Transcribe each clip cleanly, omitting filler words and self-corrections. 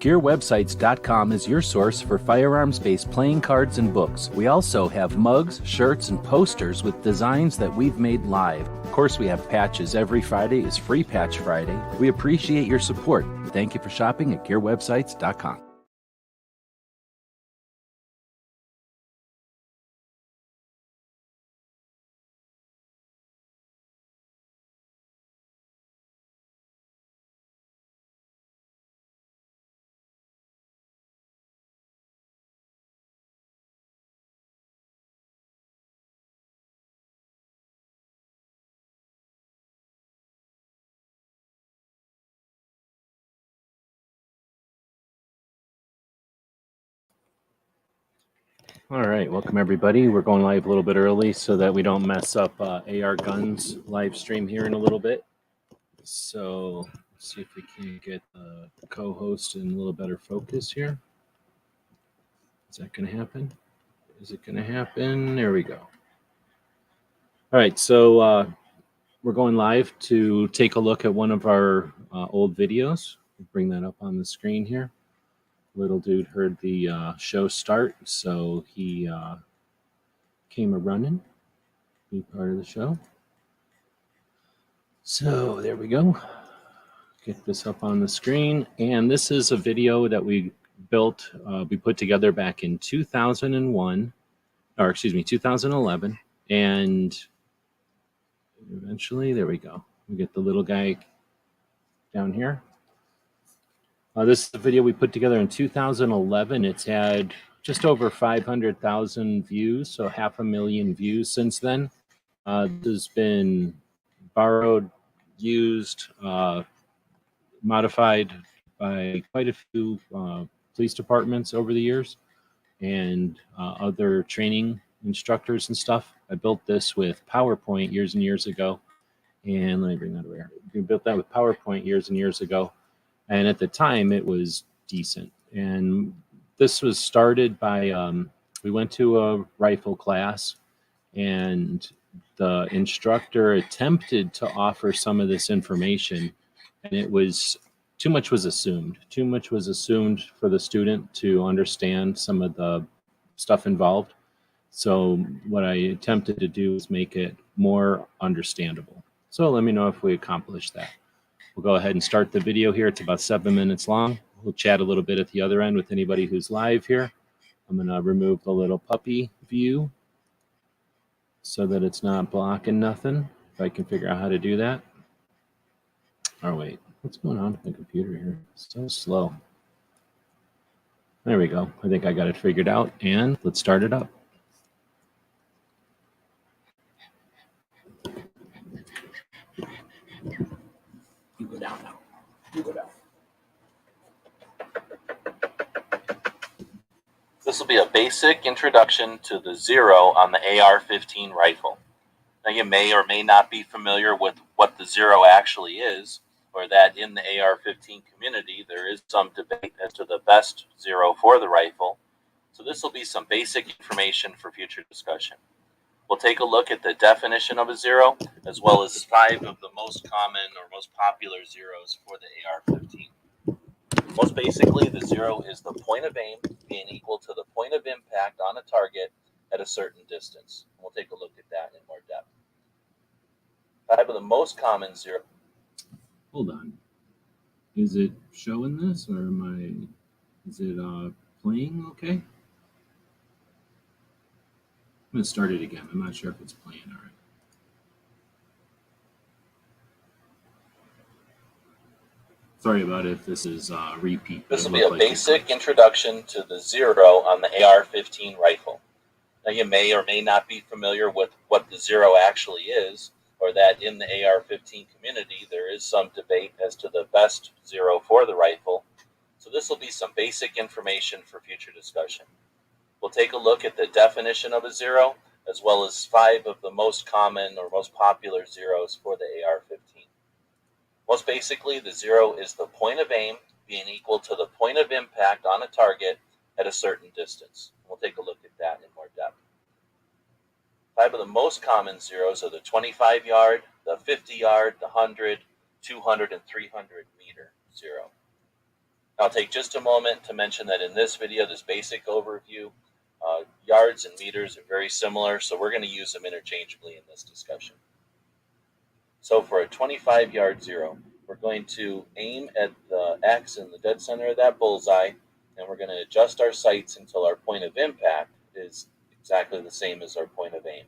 GearWebsites.com is your source for firearms-based playing cards and books. We also have mugs, shirts, and posters with designs that we've made live. Of course, we have patches. Every Friday is Free Patch Friday. We appreciate your support. Thank you for shopping at GearWebsites.com. All right, welcome everybody. We're going live a little bit early so that we don't mess up AR Guns live stream here in a little bit. So let's see if we can get the co-host in a little better focus here. Is that going to happen? Is it going to happen? There we go. All right, so we're going live to take a look at one of our old videos. Bring that up on the screen here. Little dude heard the show start, so he came a running, be part of the show. So there we go. Get this up on the screen, and this is a video that we built, we put together back in 2011, and eventually, there we go. We get the little guy down here. This is a video we put together in 2011. It's had just over 500,000 views, so 500,000 views since then. This has been borrowed, used, modified by quite a few police departments over the years and other training instructors and stuff. I built this with PowerPoint years and years ago. And let me bring that over here. We built that with PowerPoint years and years ago. And at the time, it was decent. And this was started by, we went to a rifle class, and the instructor attempted to offer some of this information, and it was, too much was assumed. Too much was assumed for the student to understand some of the stuff involved. So what I attempted to do is make it more understandable. So let me know if we accomplished that. We'll go ahead and start the video here. It's about 7 minutes long. We'll chat a little bit at the other end with anybody who's live here. I'm going to remove the little puppy view so that it's not blocking nothing, if I can figure out how to do that. Oh, wait. What's going on with the computer here? It's so slow. There we go. I think I got it figured out, and let's start it up. You go down now. You go down. This will be a basic introduction to the Zero on the AR15 rifle. Now, you may or may not be familiar with what the Zero actually is, or that in the AR15 community there is some debate as to the best Zero for the rifle. So this will be some basic information for future discussion. We'll take a look at the definition of a Zero, as well as 5 of the most common or most popular Zeros for the AR15. Most basically, the Zero is the point of aim being equal to the point of impact on a target at a certain distance. We'll take a look at that in more depth. 5 of the most common Zero. Hold on. Is it showing this, or is it playing okay? I'm going to start it again. I'm not sure if it's playing all right. Sorry about it if this is repeat. This will be a basic introduction to the Zero on the AR15 rifle. Now, you may or may not be familiar with what the Zero actually is, or that in the AR15 community there is some debate as to the best Zero for the rifle. So this will be some basic information for future discussion. We'll take a look at the definition of a Zero, as well as 5 of the most common or most popular Zeros for the AR15. Most basically, the Zero is the point of aim being equal to the point of impact on a target at a certain distance. We'll take a look at that in more depth. 5 of the most common Zeros are the 25-yard, the 50-yard, the 100, 200, and 300 meter Zero. I'll take just a moment to mention that in this video, this basic overview, yards and meters are very similar, so we're going to use them interchangeably in this discussion. So for a 25-yard zero, we're going to aim at the X in the dead center of that bullseye, and we're going to adjust our sights until our point of impact is exactly the same as our point of aim.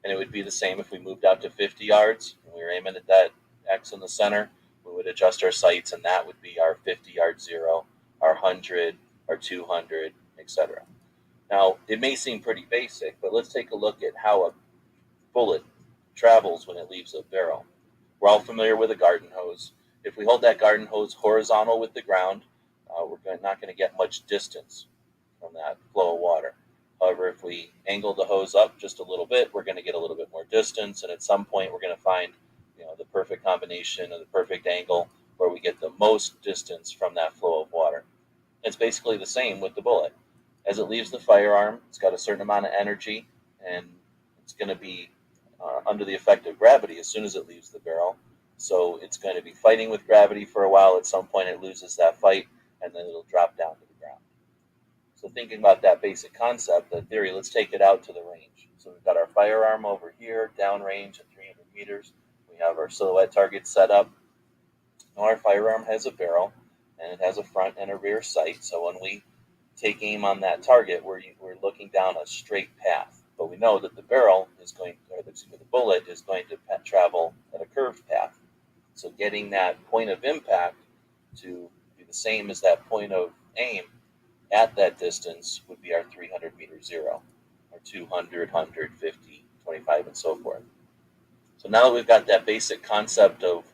And it would be the same if we moved out to 50 yards and we were aiming at that X in the center. We would adjust our sights, and that would be our 50-yard zero, our 100, our 200, etc. Now, it may seem pretty basic, but let's take a look at how a bullet travels when it leaves a barrel. We're all familiar with a garden hose. If we hold that garden hose horizontal with the ground, we're not going to get much distance from that flow of water. However, if we angle the hose up just a little bit, we're going to get a little bit more distance, and at some point we're going to find the perfect combination of the perfect angle where we get the most distance from that flow of water. It's basically the same with the bullet. As it leaves the firearm, it's got a certain amount of energy, and it's going to be under the effect of gravity as soon as it leaves the barrel. So it's going to be fighting with gravity for a while. At some point it loses that fight, and then it'll drop down to the ground. So thinking about that basic concept, the theory, let's take it out to the range. So we've got our firearm over here, downrange at 300 meters. We have our silhouette target set up. Now our firearm has a barrel, and it has a front and a rear sight. So when we take aim on that target, we're looking down a straight path. But we know that the barrel is going, or the bullet is going to travel at a curved path. So getting that point of impact to be the same as that point of aim at that distance would be our 300-meter zero, or 200, 150, 25, and so forth. So now that we've got that basic concept of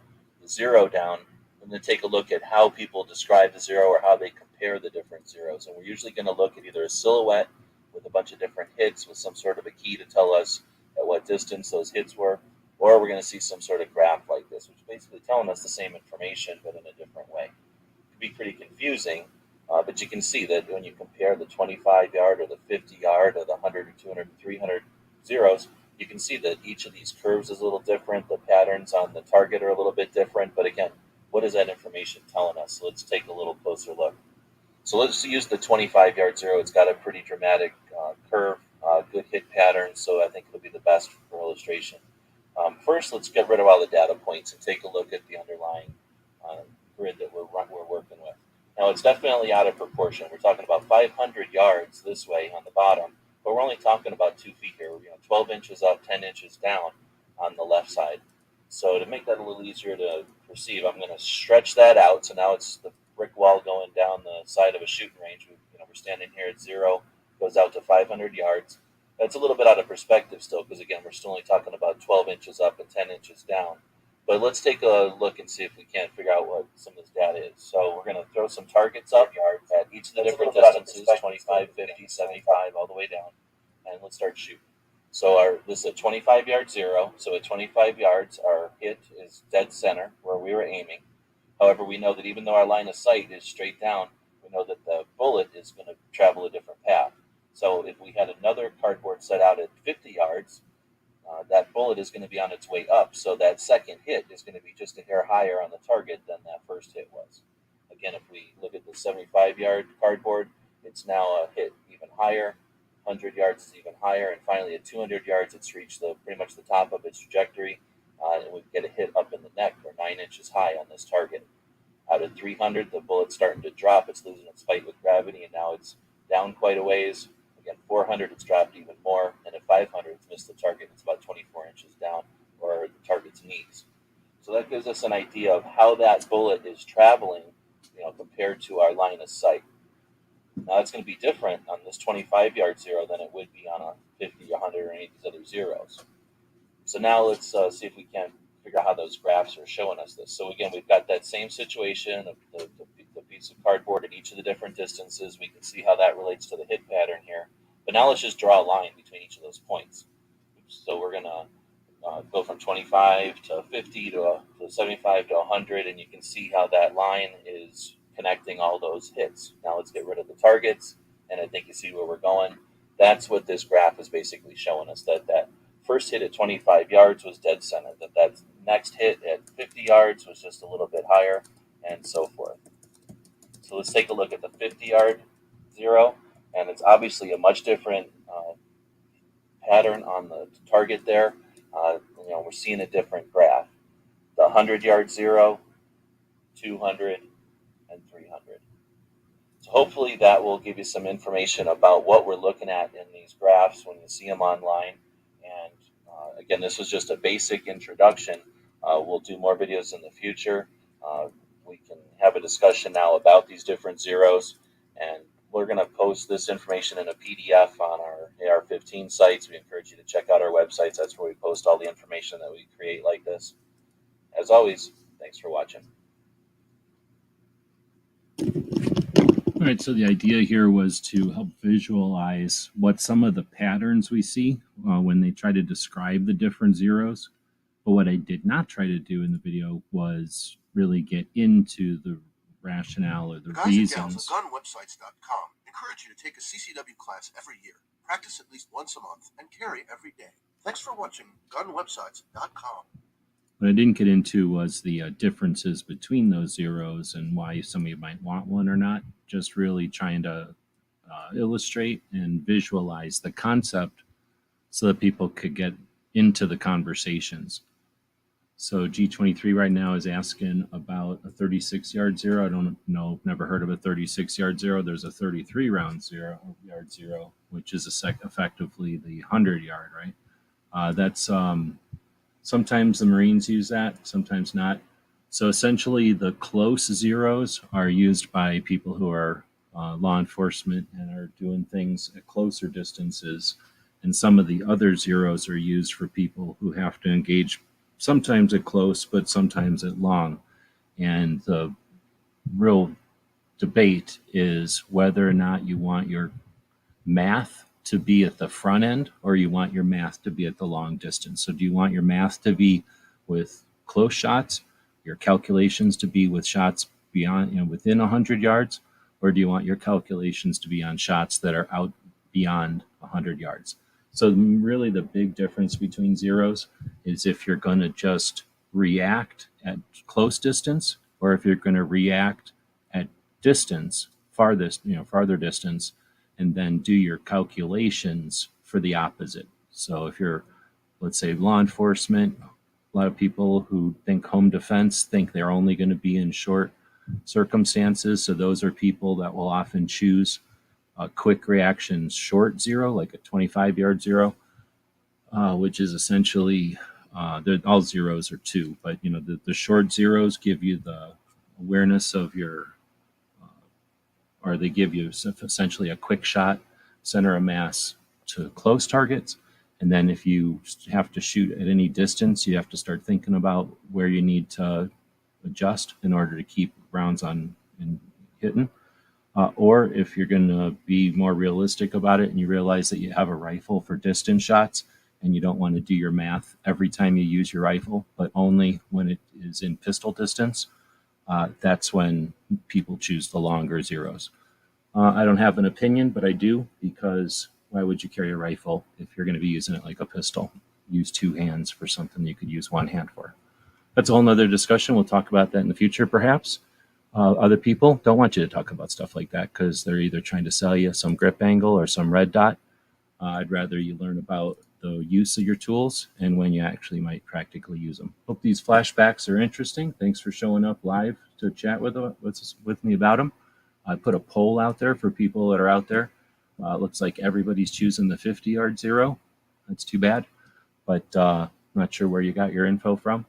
the zero down, I'm going to take a look at how people describe the zero or how they compare the different zeros. And we're usually going to look at either a silhouette with a bunch of different hits with some sort of a key to tell us at what distance those hits were, or we're going to see some sort of graph like this, which is basically telling us the same information but in a different way. It can be pretty confusing, but you can see that when you compare the 25-yard or the 50-yard or the 100 or 200 and 300 zeros, you can see that each of these curves is a little different. The patterns on the target are a little bit different, but again, what is that information telling us? So let's take a little closer look. So let's use the 25-yard zero. It's got a pretty dramatic curve, good hit pattern, so I think it'll be the best for illustration. First, let's get rid of all the data points and take a look at the underlying grid that we're working with. Now, it's definitely out of proportion. We're talking about 500 yards this way on the bottom, but we're only talking about 2 feet here. 12 inches up, 10 inches down on the left side. So to make that a little easier to perceive, I'm going to stretch that out. So now it's the brick wall going down the side of a shooting range. We're standing here at zero, goes out to 500 yards. That's a little bit out of perspective still, because again, we're still only talking about 12 inches up and 10 inches down. But let's take a look and see if we can't figure out what some of this data is. So we're going to throw some targets up at each of the different distances, 25, 50, 75, all the way down. And let's start shooting. So this is a 25-yard zero. So at 25 yards, our hit is dead center where we were aiming. However, we know that even though our line of sight is straight down, we know that the bullet is going to travel a different path. So if we had another cardboard set out at 50 yards, that bullet is going to be on its way up. So that second hit is going to be just a hair higher on the target than that first hit was. Again, if we look at the 75-yard cardboard, it's now a hit even higher. 100 yards is even higher. And finally, at 200 yards, it's reached pretty much the top of its trajectory. And we get a hit up in the neck or 9 inches high on this target. Out at 300, the bullet's starting to drop. It's losing its fight with gravity, and now it's down quite a ways. Again, 400, it's dropped even more. And at 500, it's missed the target. It's about 24 inches down, or the target's knees. So that gives us an idea of how that bullet is traveling, compared to our line of sight. Now, it's going to be different on this 25-yard zero than it would be on a 50, 100, or any of these other zeros. So now let's see if we can figure out how those graphs are showing us this. So again, we've got that same situation of the piece of cardboard at each of the different distances. We can see how that relates to the hit pattern here. But now let's just draw a line between each of those points. So we're going to go from 25 to 50 to 75 to 100, and you can see how that line is connecting all those hits. Now let's get rid of the targets, and I think you see where we're going. That's what this graph is basically showing us, that first hit at 25 yards was dead center, that next hit at 50 yards was just a little bit higher, and so forth. So let's take a look at the 50-yard zero, and it's obviously a much different pattern on the target there. We're seeing a different graph. The 100-yard zero, 200, and 300. So hopefully that will give you some information about what we're looking at in these graphs when you see them online. And again, this was just a basic introduction. We'll do more videos in the future. We can have a discussion now about these different zeros, and we're going to post this information in a PDF on our AR15 sites. We encourage you to check out our websites. That's where we post all the information that we create like this. As always, thanks for watching. All right, so the idea here was to help visualize what some of the patterns we see when they try to describe the different zeros. But what I did not try to do in the video was really get into the rationale or the reasons. Guys and gals at gunwebsites.com encourage you to take a CCW class every year, practice at least once a month, and carry every day. Thanks for watching gunwebsites.com. What I didn't get into was the differences between those zeros and why somebody might want one or not. Just really trying to illustrate and visualize the concept so that people could get into the conversations. So G23 right now is asking about a 36-yard zero. I don't know, never heard of a 36-yard zero. There's a 33-yard zero, which is effectively the 100-yard, right? That's sometimes the Marines use that, sometimes not. So essentially the close zeros are used by people who are law enforcement and are doing things at closer distances. And some of the other zeros are used for people who have to engage sometimes at close, but sometimes at long. And the real debate is whether or not you want your math to be at the front end or you want your math to be at the long distance. So do you want your math to be with close shots, your calculations to be with shots beyond, within 100 yards, or do you want your calculations to be on shots that are out beyond 100 yards? So really the big difference between zeros is if you're going to just react at close distance or if you're going to react at distance, farther distance, and then do your calculations for the opposite. So if you're, let's say, law enforcement, a lot of people who think home defense think they're only going to be in short circumstances. So those are people that will often choose a quick reaction short zero, like a 25-yard zero, which is essentially, all zeros are two, but the short zeros give you the awareness of your or they give you essentially a quick shot, center of mass to close targets. And then if you have to shoot at any distance, you have to start thinking about where you need to adjust in order to keep rounds on and hitting. Or if you're going to be more realistic about it and you realize that you have a rifle for distance shots and you don't want to do your math every time you use your rifle, but only when it is in pistol distance, that's when people choose the longer zeros. I don't have an opinion, but I do, because why would you carry a rifle if you're going to be using it like a pistol? Use two hands for something you could use one hand for. That's a whole nother discussion. We'll talk about that in the future, perhaps. Other people don't want you to talk about stuff like that because they're either trying to sell you some grip angle or some red dot. I'd rather you learn about the use of your tools and when you actually might practically use them. Hope these flashbacks are interesting. Thanks for showing up live to chat with me about them. I put a poll out there for people that are out there. It looks like everybody's choosing the 50-yard zero. That's too bad, but I'm not sure where you got your info from.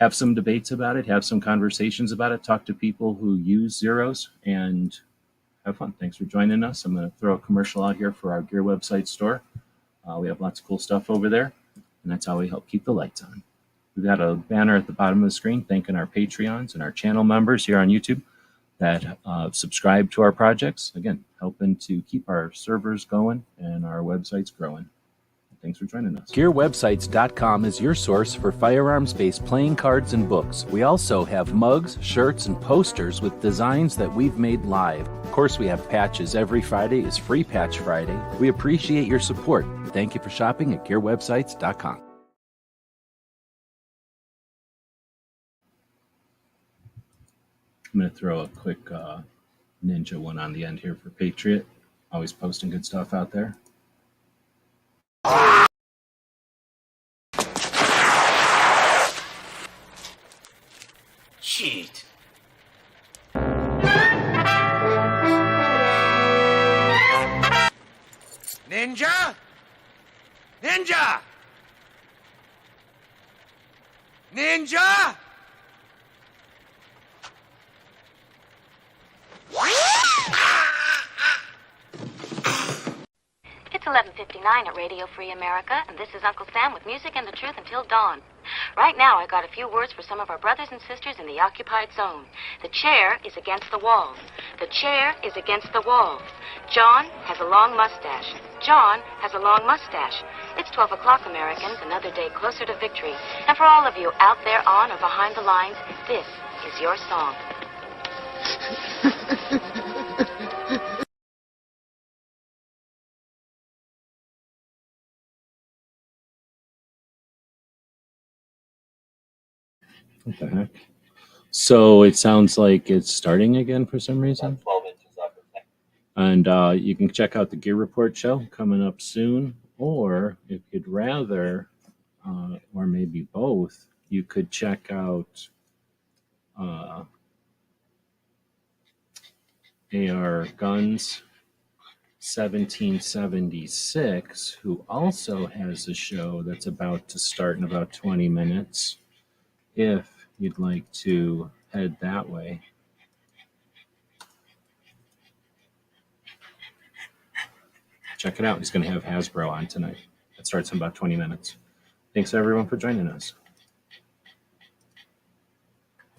Have some debates about it, have some conversations about it, talk to people who use zeros, and have fun. Thanks for joining us. I'm going to throw a commercial out here for our gear website store. We have lots of cool stuff over there, and that's how we help keep the lights on. We've got a banner at the bottom of the screen thanking our Patreons and our channel members here on YouTube that subscribe to our projects. Again, helping to keep our servers going and our websites growing. Thanks for joining us. GearWebsites.com is your source for firearms-based playing cards and books. We also have mugs, shirts, and posters with designs that we've made live. Of course, we have patches. Every Friday is Free Patch Friday. We appreciate your support. Thank you for shopping at GearWebsites.com. I'm going to throw a quick Ninja one on the end here for Patriot. Always posting good stuff out there. Cheat. Ninja? Ninja! Ninja! It's 11:59 at Radio Free America, and this is Uncle Sam with music and the truth until dawn. Right now, I got a few words for some of our brothers and sisters in the occupied zone. The chair is against the wall. The chair is against the wall. John has a long mustache. John has a long mustache. It's 12 o'clock, Americans, another day closer to victory. And for all of you out there on or behind the lines, this is your song. What the heck? So it sounds like it's starting again for some reason. About 12 inches up. And you can check out the Gear Report show coming up soon. Or if you'd rather, or maybe both, you could check out AR Guns 1776, who also has a show that's about to start in about 20 minutes. If you'd like to head that way. Check it out. He's going to have Hasbro on tonight. It starts in about 20 minutes. Thanks everyone for joining us.